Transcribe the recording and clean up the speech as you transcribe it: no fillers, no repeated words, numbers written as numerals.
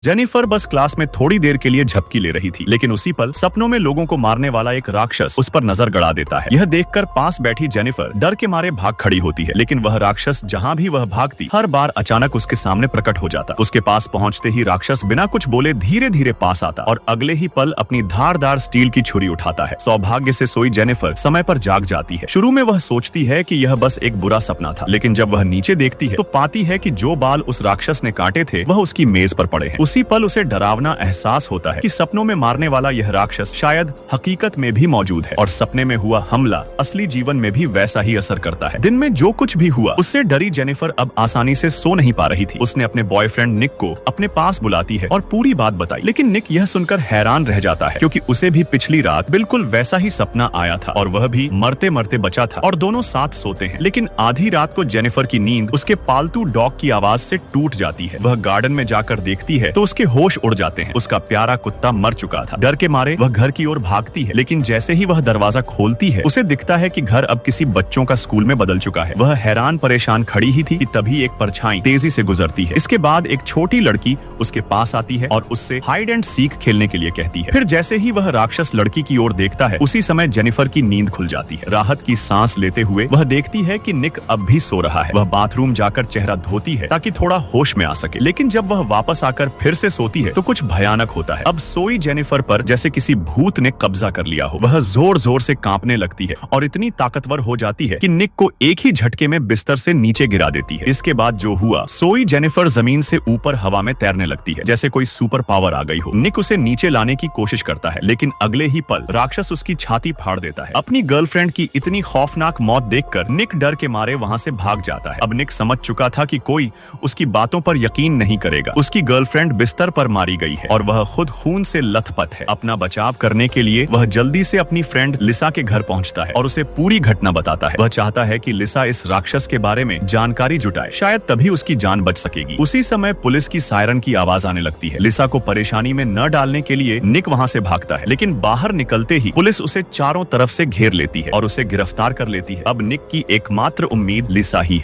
Jennifer बस class में थोड़ी देर के लिए झपकी ले रही थी, लेकिन उसी पल सपनों में लोगों को मारने वाला एक राक्षस उस पर नजर गड़ा देता है। यह देखकर पास बैठी जेनिफर डर के मारे भाग खड़ी होती है, लेकिन वह राक्षस जहाँ भी वह भागती हर बार अचानक उसके सामने प्रकट हो जाता। उसके पास पहुँचते ही राक्षस बिना कुछ बोले धीरे धीरे पास आता और अगले ही पल अपनी धारदार स्टील की छुरी उठाता है। सौभाग्य से सोई जेनिफर समय पर जाग जाती है। शुरू में वह सोचती है कि यह बस एक बुरा सपना था, लेकिन जब वह नीचे देखती है तो पाती है कि जो बाल उस राक्षस ने काटे थे वह उसकी मेज पर पड़े हैं। उसी पल उसे डरावना एहसास होता है कि सपनों में मारने वाला यह राक्षस शायद हकीकत में भी मौजूद है और सपने में हुआ हमला असली जीवन में भी वैसा ही असर करता है। दिन में जो कुछ भी हुआ उससे डरी जेनिफर अब आसानी से सो नहीं पा रही थी। उसने अपने बॉयफ्रेंड निक को अपने पास बुलाती है और पूरी बात बताई, लेकिन निक यह सुनकर हैरान रह जाता है क्योंकि उसे भी पिछली रात बिल्कुल वैसा ही सपना आया था और वह भी मरते मरते बचा था और दोनों साथ सोते हैं। लेकिन आधी रात को जेनिफर की नींद उसके पालतू डॉग की आवाज से टूट जाती है। वह गार्डन में जाकर देखती है तो उसके होश उड़ जाते हैं। उसका प्यारा कुत्ता मर चुका था। डर के मारे वह घर की ओर भागती है, लेकिन जैसे ही वह दरवाजा खोलती है उसे दिखता है कि घर अब किसी बच्चों का स्कूल में बदल चुका है। वह हैरान परेशान खड़ी ही थी कि तभी एक परछाई तेजी से गुजरती है। इसके बाद एक छोटी लड़की उसके पास आती है और उससे हाइड एंड सीक खेलने के लिए कहती है। फिर जैसे ही वह राक्षस लड़की की ओर देखता है उसी समय जेनिफर की नींद खुल जाती है। राहत की सांस लेते हुए वह देखती है कि निक अब भी सो रहा है। वह बाथरूम जाकर चेहरा धोती है ताकि थोड़ा होश में आ सके, लेकिन जब वह वापस आकर फिर से सोती है तो कुछ भयानक होता है। अब सोई जेनिफर पर जैसे किसी भूत ने कब्जा कर लिया हो। वह जोर जोर से कांपने लगती है और इतनी ताकतवर हो जाती है कि निक को एक ही झटके में बिस्तर से नीचे गिरा देती है। इसके बाद जो हुआ, सोई जेनिफर जमीन से ऊपर हवा में तैरने लगती है जैसे कोई सुपर पावर आ गई हो। निक उसे नीचे लाने की कोशिश करता है, लेकिन अगले ही पल राक्षस उसकी छाती फाड़ देता है। अपनी गर्लफ्रेंड की इतनी खौफनाक मौत देखकर निक डर के मारे वहां से भाग जाता है। अब निक समझ चुका था कि कोई उसकी बातों पर यकीन नहीं करेगा। उसकी गर्लफ्रेंड बिस्तर पर मारी गई है और वह खुद खून से लथपथ है। अपना बचाव करने के लिए वह जल्दी से अपनी फ्रेंड लिसा के घर पहुंचता है और उसे पूरी घटना बताता है। वह चाहता है कि लिसा इस राक्षस के बारे में जानकारी जुटाए, शायद तभी उसकी जान बच सकेगी। उसी समय पुलिस की सायरन की आवाज आने लगती है। लिसा को परेशानी में न डालने के लिए निक वहां से भागता है, लेकिन बाहर निकलते ही पुलिस उसे चारों तरफ से घेर लेती है और उसे गिरफ्तार कर लेती है। अब निक की एकमात्र उम्मीद लिसा ही है।